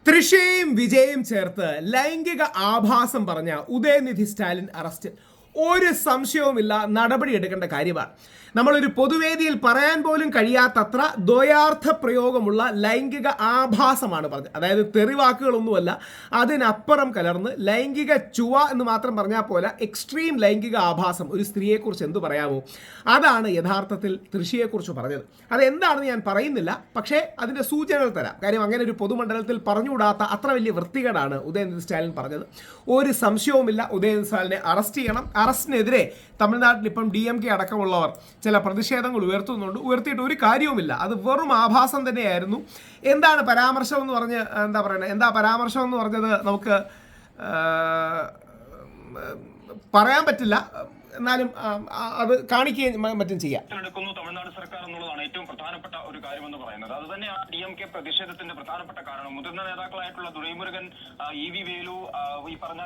തൃശയും വിജയും ചേർത്ത് ലൈംഗിക ആഭാസം പറഞ്ഞ ഉദയനിധി സ്റ്റാലിൻ അറസ്റ്റ്. ഒരു സംശയവുമില്ല, നടപടിയെടുക്കേണ്ട കാര്യമാണ്. നമ്മളൊരു പൊതുവേദിയിൽ പറയാൻ പോലും കഴിയാത്തത്ര ദ്വയാർത്ഥ പ്രയോഗമുള്ള ലൈംഗിക ആഭാസമാണ് പറഞ്ഞത്. അതായത് തെറിവാക്കുകളൊന്നുമല്ല, അതിനപ്പുറം കലർന്ന് ലൈംഗിക ചുവ എന്ന് മാത്രം പറഞ്ഞാൽ പോലെ എക്സ്ട്രീം ലൈംഗിക ആഭാസം. ഒരു സ്ത്രീയെക്കുറിച്ച് എന്തു പറയാമോ, അതാണ് യഥാർത്ഥത്തിൽ തൃശയെക്കുറിച്ച് പറഞ്ഞത്. അതെന്താണെന്ന് ഞാൻ പറയുന്നില്ല, പക്ഷേ അതിൻ്റെ സൂചനകൾ തരാം. കാര്യം അങ്ങനെ ഒരു പൊതുമണ്ഡലത്തിൽ പറഞ്ഞുകൂടാത്ത അത്ര വലിയ വൃത്തികേടാണ് ഉദയനിധി സ്റ്റാലിൻ പറഞ്ഞത്. ഒരു സംശയവുമില്ല, ഉദയനിധി സ്റ്റാലിനെ അറസ്റ്റ് ചെയ്യണം. അറസ്റ്റിനെതിരെ തമിഴ്നാട്ടിൽ ഇപ്പം DMK അടക്കമുള്ളവർ ചില പ്രതിഷേധങ്ങൾ ഉയർത്തിയിട്ട് ഒരു കാര്യവുമില്ല. അത് വെറും ആഭാസം തന്നെയായിരുന്നു. എന്താണ് പരാമർശം എന്ന് പറഞ്ഞ് എന്താ പരാമർശം എന്ന് പറഞ്ഞത് നമുക്ക് പറയാൻ പറ്റില്ല. എന്നാലും അത് കാണിക്കുകയും മറ്റും ചെയ്യാം. തമിഴ്നാട് സർക്കാർ എന്നുള്ളതാണ് ഏറ്റവും പ്രധാനപ്പെട്ട ഒരു കാര്യമെന്ന് പറയുന്നത്. അത് തന്നെ DMK പ്രതിഷേധത്തിന്റെ പ്രധാനപ്പെട്ട കാരണം. മുതിർന്ന നേതാക്കളായിട്ടുള്ള ദുരൈമുരുകൻ, EV വേലു, ഈ പറഞ്ഞ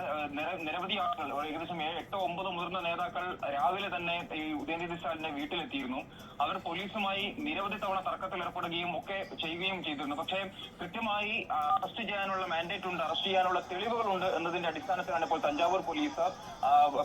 നിരവധി ആളുകൾ, ഏകദേശം 8-9 മുതിർന്ന നേതാക്കൾ രാവിലെ തന്നെ ഈ ഉദയനിധി സ്റ്റാലിന്റെ വീട്ടിലെത്തിയിരുന്നു. അവർ പോലീസുമായി നിരവധി തവണ തർക്കത്തിൽ ഏർപ്പെടുകയും ഒക്കെ ചെയ്യുകയും ചെയ്തിരുന്നു. പക്ഷേ കൃത്യമായി അറസ്റ്റ് ചെയ്യാനുള്ള മാൻഡേറ്റ് ഉണ്ട്, അറസ്റ്റ് ചെയ്യാനുള്ള തെളിവുകളുണ്ട് എന്നതിന്റെ അടിസ്ഥാനത്തിലാണ് ഇപ്പോൾ തഞ്ചാവൂർ പോലീസ്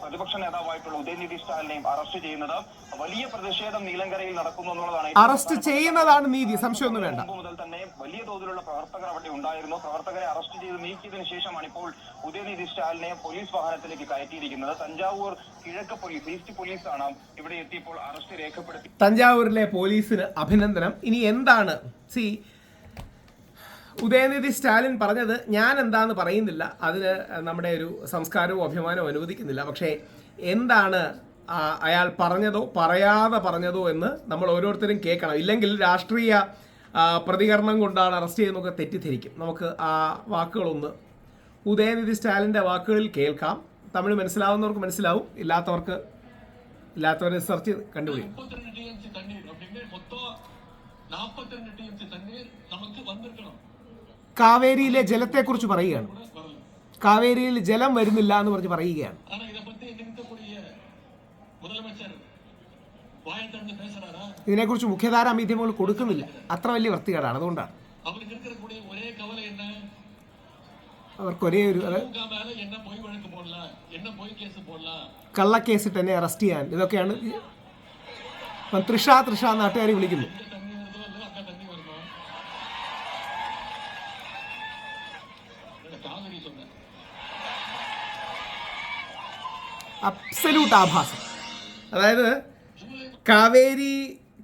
പ്രതിപക്ഷ നേതാവായിട്ടുള്ള ഉദയനിധി സ്റ്റാലിനെയും അറസ്റ്റ് ചെയ്യുന്നത്. വലിയ പ്രതിഷേധം നീലങ്കരയിൽ നടക്കുന്നു എന്നുള്ളതാണ്. അറസ്റ്റ് ചെയ്യുന്നതാണ് നീതി, സംശയമൊന്നും വേണ്ട. മുതൽ തന്നെ വലിയ തോതിലുള്ള പ്രവർത്തകർ അവിടെ ഉണ്ടായിരുന്നു. പ്രവർത്തകരെ അറസ്റ്റ് ചെയ്ത് നീക്കിയതിനു ശേഷമാണ് ഇപ്പോൾ ഉദയനിധി സ്റ്റാലിനെ പോലീസ് വാഹനത്തിലേക്ക് കയറ്റിയിരിക്കുന്നത്. തഞ്ചാവൂർ കിഴക്ക് പോലീസ്, ഈസ്റ്റ് പോലീസാണ് ഇവിടെ എത്തിയപ്പോൾ അറസ്റ്റ് രേഖപ്പെടുത്തി. തഞ്ചാവൂരിലെ പോലീസിന് അഭിനന്ദനം. ഇനി എന്താണ് ഉദയനിധി സ്റ്റാലിൻ പറഞ്ഞത്, ഞാൻ എന്താന്ന് പറയുന്നില്ല, അതിന് നമ്മുടെ ഒരു സംസ്കാരവും അഭിമാനവും അനുവദിക്കുന്നില്ല. പക്ഷേ എന്താണ് അയാൾ പറഞ്ഞതോ പറയാതെ പറഞ്ഞതോ എന്ന് നമ്മൾ ഓരോരുത്തരും കേൾക്കണം. ഇല്ലെങ്കിൽ രാഷ്ട്രീയ പ്രതികരണം കൊണ്ടാണ് അറസ്റ്റ് ചെയ്യുന്നതൊക്കെ തെറ്റിദ്ധരിക്കും. നമുക്ക് ആ വാക്കുകളൊന്ന് ഉദയനിധി സ്റ്റാലിൻ്റെ വാക്കുകളിൽ കേൾക്കാം. തമിഴ് മനസ്സിലാവുന്നവർക്ക് മനസ്സിലാവും, ഇല്ലാത്തവരെ സെർച്ച് ചെയ്ത് കണ്ടുപിടിക്കും. കാവേരിയിലെ ജലത്തെക്കുറിച്ച് പറയുകയാണ്. കാവേരിയിൽ ജലം വരുന്നില്ല എന്ന് പറഞ്ഞ് പറയുകയാണ്. ഇതിനെക്കുറിച്ച് മുഖ്യധാരാ മാധ്യമങ്ങൾ കൊടുക്കുന്നില്ല. അത്ര വലിയ വൃത്തികേടാണ്. അതുകൊണ്ടാണ് അവർക്ക് ഒരേ ഒരു കള്ളക്കേസിട്ട് എന്നെ അറസ്റ്റ് ചെയ്യാൻ, ഇതൊക്കെയാണ് തൃഷ നാട്ടുകാരെ വിളിക്കുന്നു. അബ്സല്യൂട്ട് ആഭാസം. അതായത്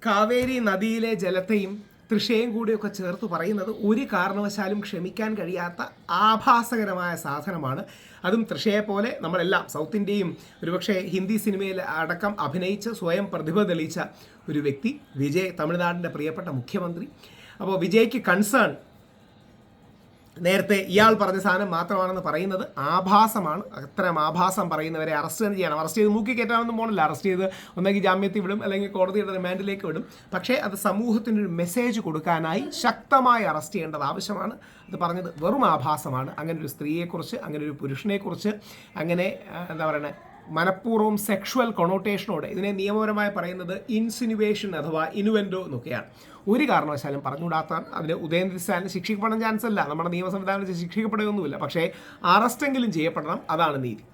കാവേരി നദിയിലെ ജലത്തെയും തൃശയും കൂടിയൊക്കെ ചേർത്ത് പറയുന്നത് ഒരു കാരണവശാലും ക്ഷമിക്കാൻ കഴിയാത്ത ആഭാസകരമായ സാധനമാണ്. അതും തൃശയെ പോലെ നമ്മളെല്ലാം സൗത്ത് ഇന്ത്യയും ഒരുപക്ഷെ ഹിന്ദി സിനിമയിൽ അടക്കം അഭിനയിച്ച് സ്വയം പ്രതിഭ തെളിയിച്ച ഒരു വ്യക്തി വിജയ്, തമിഴ്നാടിൻ്റെ പ്രിയപ്പെട്ട മുഖ്യമന്ത്രി. അപ്പോൾ വിജയ്ക്ക് കൺസേൺ നേരത്തെ ഇയാൾ പറഞ്ഞ സാധനം മാത്രമാണെന്ന് പറയുന്നത് ആഭാസമാണ്. അത്തരം ആഭാസം പറയുന്നവരെ അറസ്റ്റ് തന്നെ ചെയ്യണം. അറസ്റ്റ് ചെയ്ത് മൂക്കി കയറ്റാനൊന്നും പോകണില്ല. അറസ്റ്റ് ചെയ്ത് ഒന്നെങ്കിൽ ജാമ്യത്തിൽ വിടും, അല്ലെങ്കിൽ കോടതിയുടെ റിമാൻഡിലേക്ക് വിടും. പക്ഷേ അത് സമൂഹത്തിനൊരു മെസ്സേജ് കൊടുക്കാനായി ശക്തമായി അറസ്റ്റ് ചെയ്യേണ്ടത് ആവശ്യമാണ്. അത് പറഞ്ഞത് വെറും ആഭാസമാണ്. അങ്ങനെ ഒരു സ്ത്രീയെക്കുറിച്ച്, അങ്ങനെ ഒരു പുരുഷനെക്കുറിച്ച്, അങ്ങനെ എന്താ പറയുന്നത്, മനഃപൂർവ്വം സെക്ഷുവൽ കൊണോട്ടേഷനോടെ, ഇതിനെ നിയമപരമായി പറയുന്നത് ഇൻസിനുവേഷൻ അഥവാ ഇനുവെൻഡോ എന്നൊക്കെയാണ്. ഒരു കാരണവശാലും പറഞ്ഞുകൂടാത്ത അതിന് ഉദയനിധി സ്റ്റാലിന് ശിക്ഷിക്കപ്പെടാൻ ചാൻസ് അല്ല. നമ്മുടെ നിയമ സംവിധാനത്തിൽ ശിക്ഷിക്കപ്പെടുകയൊന്നുമില്ല. പക്ഷേ അറസ്റ്റെങ്കിലും ചെയ്യപ്പെടണം. അതാണ് നീതി.